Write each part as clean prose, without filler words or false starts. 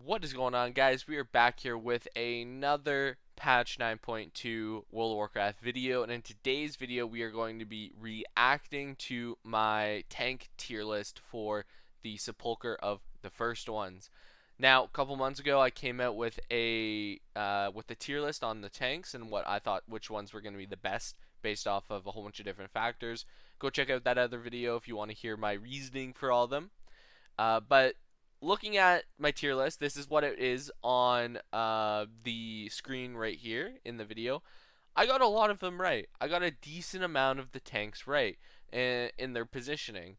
What is going on, guys? We are back here with another patch 9.2 World of Warcraft video, and in today's video we are going to be reacting to my tank tier list for the Sepulcher of the First Ones. Now, a couple months ago I came out with a tier list on the tanks and what I thought which ones were going to be the best based off of a whole bunch of different factors. Go check out that other video if you want to hear my reasoning for all of them. But looking at my tier list, this is what it is on the screen right here in the video. I got a lot of them right. I got a decent amount of the tanks right in their positioning.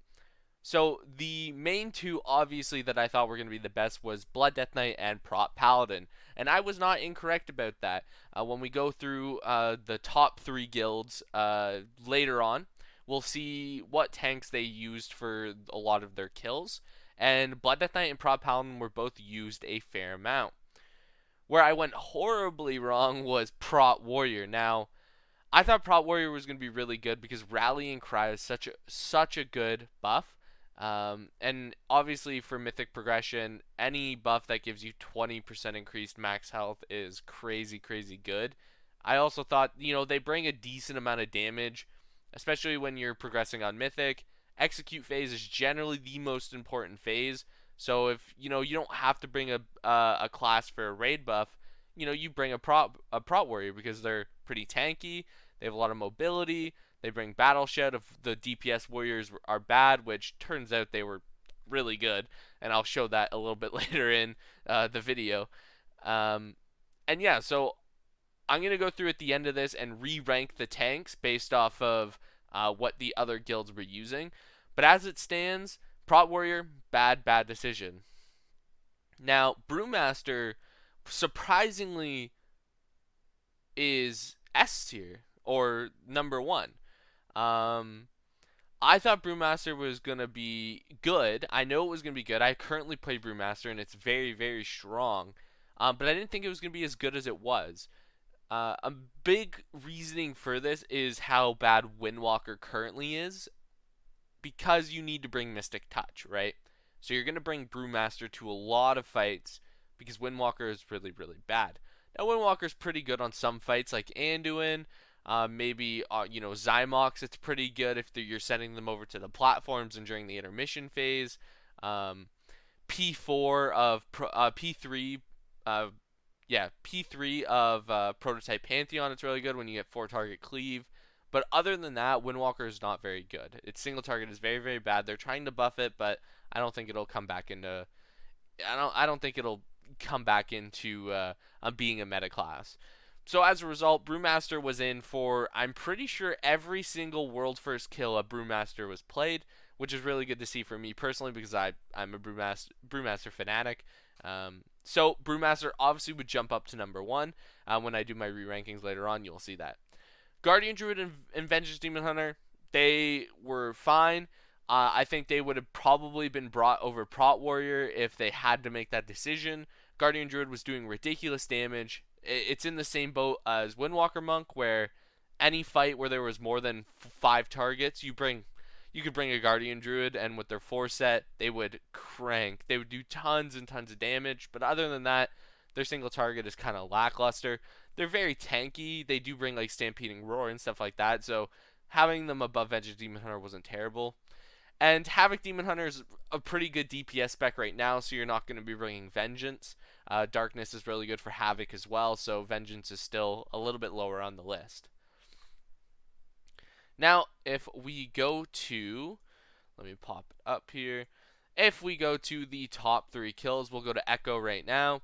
So the main two, obviously, that I thought were going to be the best was Blood Death Knight and Prot Paladin. And I was not incorrect about that. When we go through the top three guilds later on, we'll see what tanks they used for a lot of their kills. And Blood Death Knight and Prot Paladin were both used a fair amount. Where I went horribly wrong was Prot Warrior. Now, I thought Prot Warrior was going to be really good because Rallying Cry is such a good buff. And obviously for Mythic progression, any buff that gives you 20% increased max health is crazy good. I also thought, they bring a decent amount of damage, especially when you're progressing on Mythic. Execute phase is generally the most important phase. So if you don't have to bring a class for a raid buff, you bring a prot warrior because they're pretty tanky. They have a lot of mobility. They bring battle shed if the DPS warriors are bad, which turns out they were really good, and I'll show that a little bit later in the video. And yeah, so I'm gonna go through at the end of this and re-rank the tanks based off of what the other guilds were using. But as it stands, Prot Warrior, bad decision. Now, Brewmaster, surprisingly, is S tier, or number one. I thought Brewmaster was going to be good. I know it was going to be good. I currently play Brewmaster, and it's very strong. But I didn't think it was going to be as good as it was. A big reasoning for this is how bad Windwalker currently is, because you need to bring Mystic Touch, right? So you're going to bring Brewmaster to a lot of fights because Windwalker is really bad. Now, Windwalker's pretty good on some fights like Anduin, maybe, Zymox, it's pretty good if you're sending them over to the platforms and during the intermission phase. P4 of, P3, P3 of Prototype Pantheon, it's really good when you get 4 target cleave. But other than that, Windwalker is not very good. Its single target is very bad. They're trying to buff it, but I don't think it'll come back into. I don't think it'll come back into being a meta class. So as a result, Brewmaster was in for, I'm pretty sure, every single world first kill a Brewmaster was played, which is really good to see for me personally because I'm a Brewmaster fanatic. So Brewmaster obviously would jump up to number one. When I do my re-rankings later on, you'll see that. Guardian Druid and Vengeance Demon Hunter, they were fine. I think they would have probably been brought over Prot Warrior if they had to make that decision. Guardian Druid was doing ridiculous damage. It's in the same boat as Windwalker Monk, where any fight where there was more than 5 targets, you could bring a Guardian Druid, and with their 4 set, they would crank. They would do tons and tons of damage, but other than that, their single target is kind of lackluster. They're very tanky. They do bring like Stampeding Roar and stuff like that, so having them above Vengeance Demon Hunter wasn't terrible. And Havoc Demon Hunter is a pretty good DPS spec right now, so you're not going to be bringing Vengeance. Darkness is really good for Havoc as well, so Vengeance is still a little bit lower on the list. Now, if we go to, let me pop it up here. If we go to the top 3 kills, we'll go to Echo right now.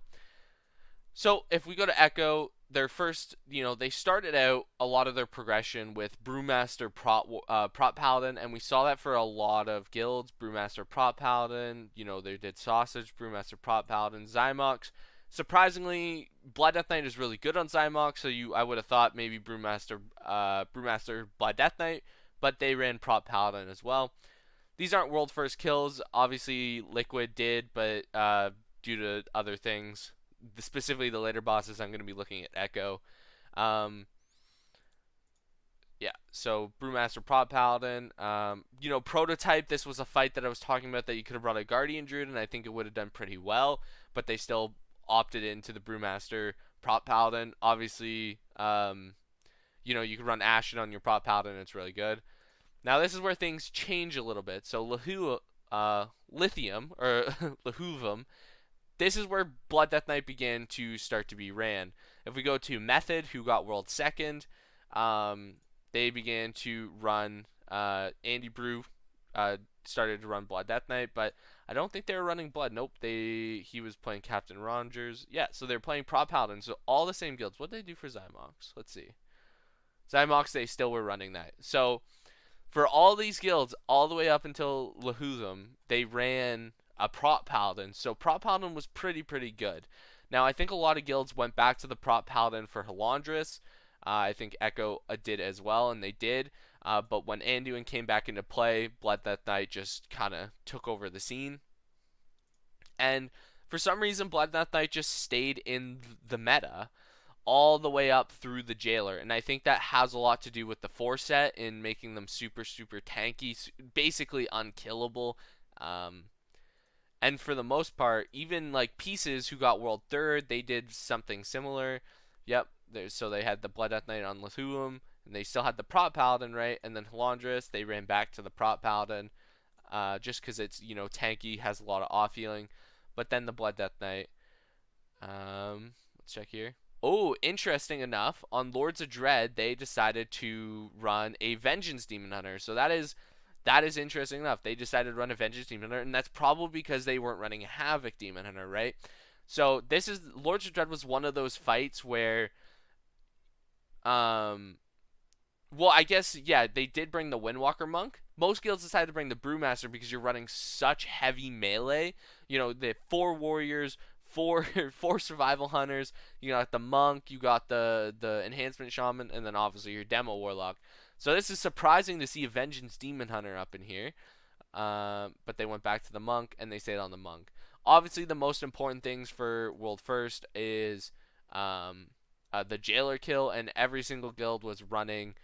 So if we go to Echo, their first, they started out a lot of their progression with Brewmaster, Prot Paladin, and we saw that for a lot of guilds. Brewmaster, Prot Paladin, they did Sausage, Brewmaster, Prot Paladin, Zymox. Surprisingly, Blood Death Knight is really good on Zymox, so I would have thought maybe Brewmaster, Blood Death Knight, but they ran Prot Paladin as well. These aren't world first kills. Obviously, Liquid did, but due to other things, specifically the later bosses, I'm going to be looking at Echo. Yeah, so Brewmaster Prot Paladin. Prototype, this was a fight that I was talking about that you could have brought a Guardian Druid, and I think it would have done pretty well, but they still opted into the Brewmaster Prot Paladin. Obviously, you could run Ashen on your Prot Paladin, and it's really good. Now, this is where things change a little bit. So, Lithium, or Lahuvum, this is where Blood Death Knight began to start to be ran. If we go to Method, who got World Second, they began to run Andy Brew started to run Blood Death Knight, but I don't think they were running Blood. Nope, he was playing Captain Rogers. Yeah, so they're playing Prot Paladin. So all the same guilds. What did they do for Zymox? Let's see. Zymox, they still were running that. So for all these guilds, all the way up until Lahuzum, they ran a Prot Paladin. So Prot Paladin was pretty good. Now I think a lot of guilds went back to the Prot Paladin for Halandris. I think Echo did as well, and they did. But when Anduin came back into play, Blood Death Knight just kind of took over the scene. And for some reason, Blood Death Knight just stayed in the meta all the way up through the Jailer. And I think that has a lot to do with the 4-set in making them super tanky, basically unkillable. And for the most part, even like Pieces, who got World 3rd, they did something similar. Yep, so they had the Blood Death Knight on Lithuum, and they still had the Prot Paladin, right? And then Halandris, they ran back to the Prot Paladin, just because it's, tanky, has a lot of off-healing. But then the Blood Death Knight, let's check here. Oh, interesting enough, on Lords of Dread, they decided to run a Vengeance Demon Hunter. So that is interesting enough. They decided to run a Vengeance Demon Hunter, and that's probably because they weren't running a Havoc Demon Hunter, right? So Lords of Dread was one of those fights where, well, I guess, yeah, they did bring the Windwalker Monk. Most guilds decided to bring the Brewmaster because you're running such heavy melee. The 4 warriors, 4 survival hunters. You got the monk, you got the enhancement shaman, and then obviously your demo warlock. So this is surprising to see a Vengeance Demon Hunter up in here. But they went back to the monk, and they stayed on the monk. Obviously, the most important things for World First is the Jailer kill, and every single guild was running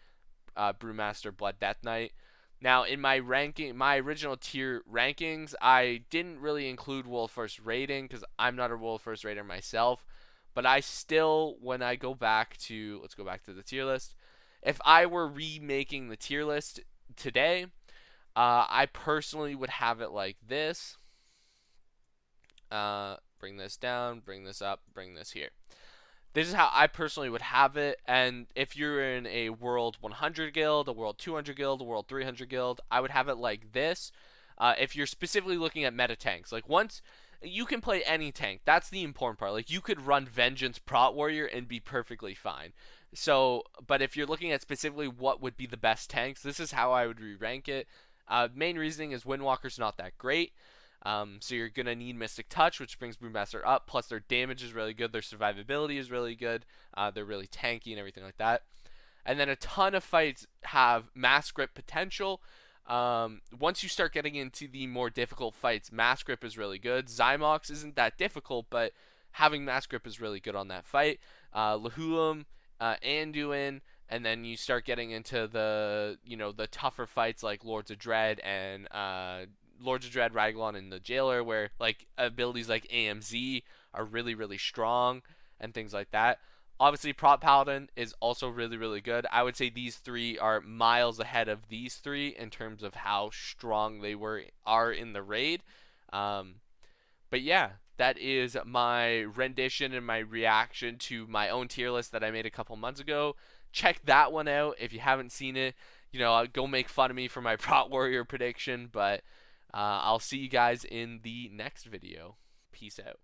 Brewmaster Blood Death Knight. Now, in my original tier rankings, I didn't really include World First rating because I'm not a World First rater myself. But I still, when I go back to, let's go back to the tier list. If I were remaking the tier list today, I personally would have it like this. Bring this down, bring this up, bring this here. This is how I personally would have it, and if you're in a World 100 guild, a World 200 guild, a World 300 guild, I would have it like this. If you're specifically looking at meta tanks, like once you can play any tank, that's the important part. Like you could run Vengeance Prot Warrior and be perfectly fine. So, but if you're looking at specifically what would be the best tanks, this is how I would re-rank it. Main reasoning is Windwalker's not that great. So you're going to need Mystic Touch, which brings Brewmaster up, plus their damage is really good, their survivability is really good, they're really tanky and everything like that. And then a ton of fights have Mass Grip potential. Once you start getting into the more difficult fights, Mass Grip is really good. Zymox isn't that difficult, but having Mass Grip is really good on that fight. Lahulum, Anduin, and then you start getting into the tougher fights like Lords of Dread and Lords of Dread, Raglan, and the Jailer, where like abilities like AMZ are really strong and things like that. Obviously, Prot Paladin is also really good. I would say these 3 are miles ahead of these 3 in terms of how strong they are in the raid. But yeah, that is my rendition and my reaction to my own tier list that I made a couple months ago. Check that one out if you haven't seen it. Go make fun of me for my Prot Warrior prediction, but I'll see you guys in the next video. Peace out.